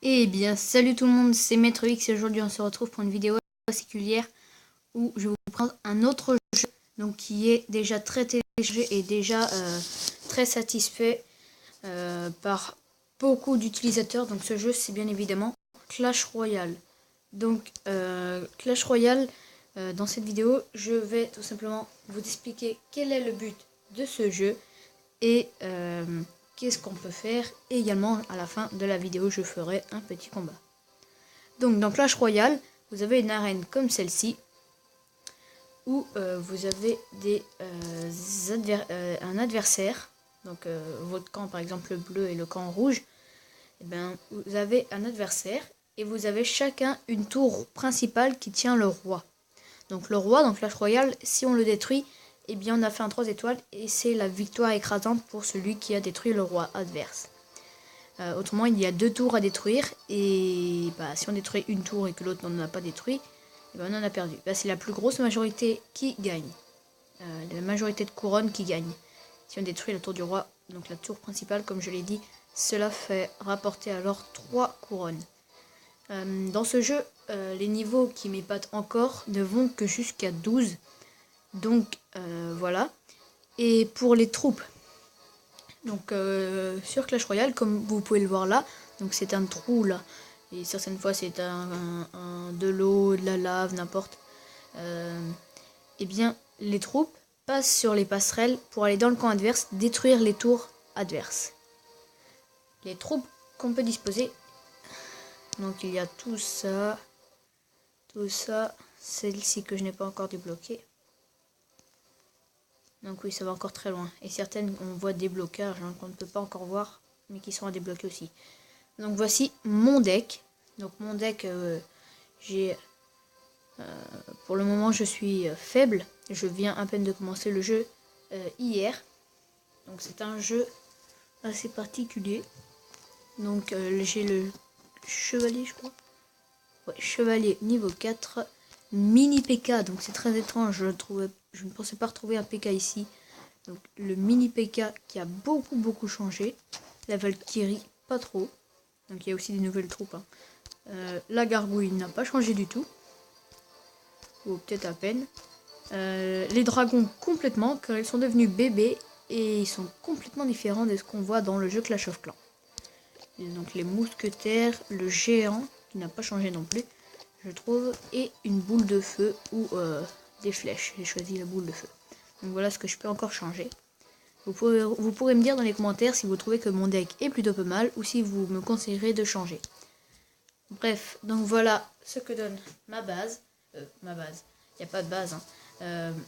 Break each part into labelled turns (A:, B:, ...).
A: Eh bien, salut tout le monde, c'est Maître X et aujourd'hui on se retrouve pour une vidéo particulière où je vais vous prendre un autre jeu donc qui est déjà très téléchargé et déjà très satisfait par beaucoup d'utilisateurs. Donc ce jeu c'est bien évidemment Clash Royale. Donc Clash Royale, dans cette vidéo je vais tout simplement vous expliquer quel est le but de ce jeu et qu'est-ce qu'on peut faire. Et également à la fin de la vidéo je ferai un petit combat. Donc dans Clash Royale, vous avez une arène comme celle-ci, où vous avez un adversaire, donc votre camp par exemple le bleu et le camp rouge, et bien, vous avez un adversaire, et vous avez chacun une tour principale qui tient le roi. Donc le roi dans Clash Royale, si on le détruit, et bien on a fait un 3 étoiles, et c'est la victoire écrasante pour celui qui a détruit le roi adverse. Autrement, il y a 2 tours à détruire, et si on détruit une tour et que l'autre n'en a pas détruit, et on en a perdu. C'est la plus grosse majorité qui gagne. La majorité de couronnes qui gagne. Si on détruit la tour du roi, donc la tour principale, comme je l'ai dit, cela fait rapporter alors 3 couronnes. Dans ce jeu, les niveaux qui m'épatent encore ne vont que jusqu'à 12. Donc voilà. Et pour les troupes, donc sur Clash Royale, comme vous pouvez le voir là, donc c'est un trou là, et certaines fois c'est de l'eau, de la lave, n'importe. Et bien les troupes passent sur les passerelles pour aller dans le camp adverse, détruire les tours adverses. Les troupes qu'on peut disposer, donc il y a tout ça, celle-ci que je n'ai pas encore débloquée. Donc oui, ça va encore très loin. Et certaines, on voit des blocages qu'on ne peut pas encore voir, mais qui sont à débloquer aussi. Donc voici mon deck. Donc mon deck, j'ai... pour le moment, je suis faible. Je viens à peine de commencer le jeu hier. Donc c'est un jeu assez particulier. Donc j'ai le chevalier, je crois. Ouais, chevalier niveau 4. Mini PK, donc c'est très étrange. Je ne pensais pas retrouver un PK ici. Donc le mini PK qui a beaucoup changé. La Valkyrie, pas trop. Donc il y a aussi des nouvelles troupes. La gargouille n'a pas changé du tout. Ou peut-être à peine. Les dragons complètement, car ils sont devenus bébés. Et ils sont complètement différents de ce qu'on voit dans le jeu Clash of Clans. Et donc les mousquetaires, le géant, qui n'a pas changé non plus, je trouve. Et une boule de feu ou des flèches. J'ai choisi la boule de feu. Donc voilà ce que je peux encore changer. Vous pourrez me dire dans les commentaires si vous trouvez que mon deck est plutôt pas mal ou si vous me conseillerez de changer. Bref, donc voilà ce que donne ma base. Il n'y a pas de base.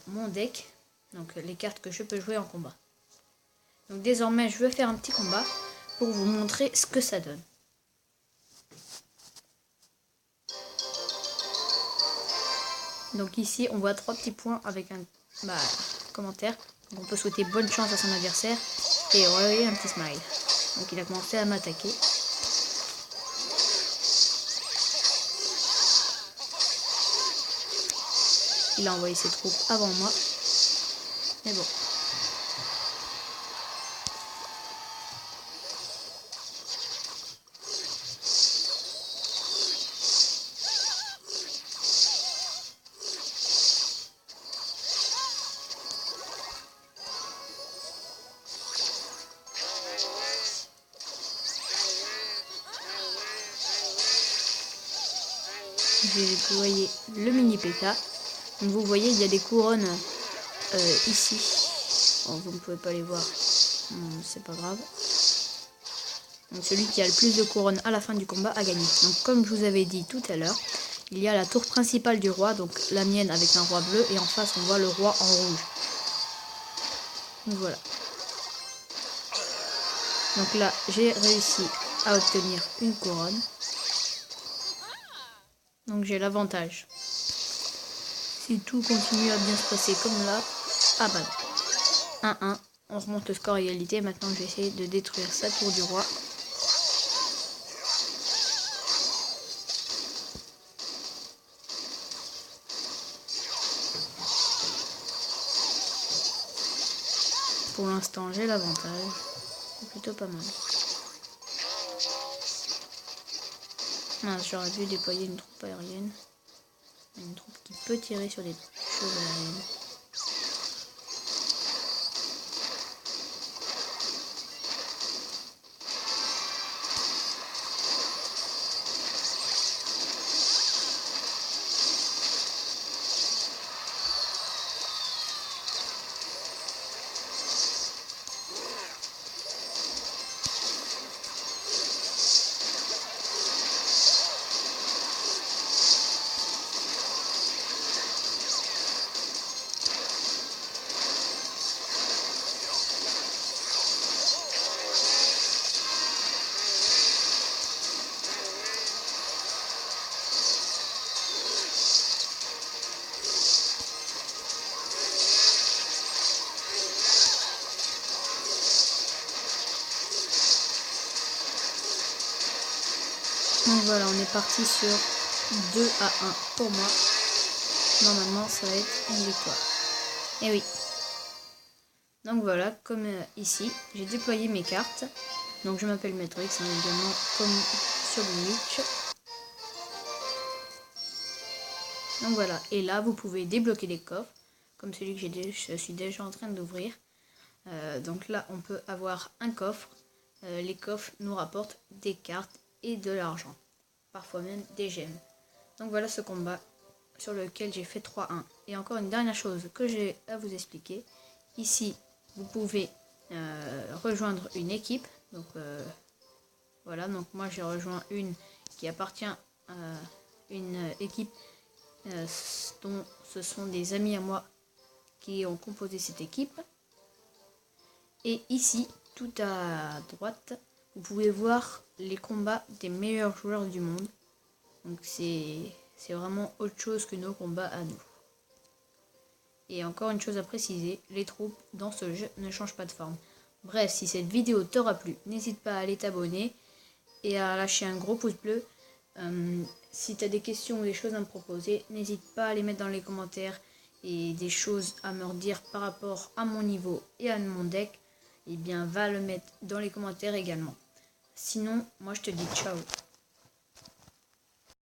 A: Mon deck, donc les cartes que je peux jouer en combat. Donc désormais, je vais faire un petit combat pour vous montrer ce que ça donne. Donc ici, on voit 3 petits points avec un commentaire. Donc on peut souhaiter bonne chance à son adversaire. Et vous voyez un petit smile. Donc il a commencé à m'attaquer. Il a envoyé ses troupes avant moi. Mais bon. J'ai déployé le mini PK. Donc vous voyez, il y a des couronnes ici. Oh, vous ne pouvez pas les voir. C'est pas grave. Donc celui qui a le plus de couronnes à la fin du combat a gagné. Donc comme je vous avais dit tout à l'heure, il y a la tour principale du roi. Donc la mienne avec un roi bleu. Et en face on voit le roi en rouge. Donc voilà. Donc là j'ai réussi à obtenir une couronne. Donc j'ai l'avantage. Si tout continue à bien se passer comme là. Ah bah 1-1. On remonte le score à égalité. Maintenant je vais essayer de détruire sa tour du roi. Pour l'instant j'ai l'avantage. C'est plutôt pas mal. Mince, j'aurais dû déployer une troupe aérienne. Une troupe qui peut tirer sur des choses aériennes. Donc voilà, on est parti sur 2 à 1 pour moi. Normalement, ça va être une victoire. Et oui. Donc voilà, comme ici, j'ai déployé mes cartes. Donc je m'appelle Matrix, également comme sur Glitch. Donc voilà, et là vous pouvez débloquer des coffres, comme celui que je suis déjà en train d'ouvrir. Donc là on peut avoir un coffre. Les coffres nous rapportent des cartes et de l'argent, parfois même des gemmes. Donc voilà ce combat sur lequel j'ai fait 3-1. Et encore une dernière chose que j'ai à vous expliquer. Ici vous pouvez rejoindre une équipe. Donc voilà, donc moi j'ai rejoint une qui appartient à une équipe dont ce sont des amis à moi qui ont composé cette équipe. Et ici, tout à droite, vous pouvez voir les combats des meilleurs joueurs du monde. Donc c'est vraiment autre chose que nos combats à nous. Et encore une chose à préciser, les troupes dans ce jeu ne changent pas de forme. Bref, si cette vidéo t'aura plu, n'hésite pas à aller t'abonner et à lâcher un gros pouce bleu. Si tu as des questions ou des choses à me proposer, n'hésite pas à les mettre dans les commentaires et des choses à me redire par rapport à mon niveau et à mon deck, eh bien va le mettre dans les commentaires également. Sinon, moi je te dis ciao.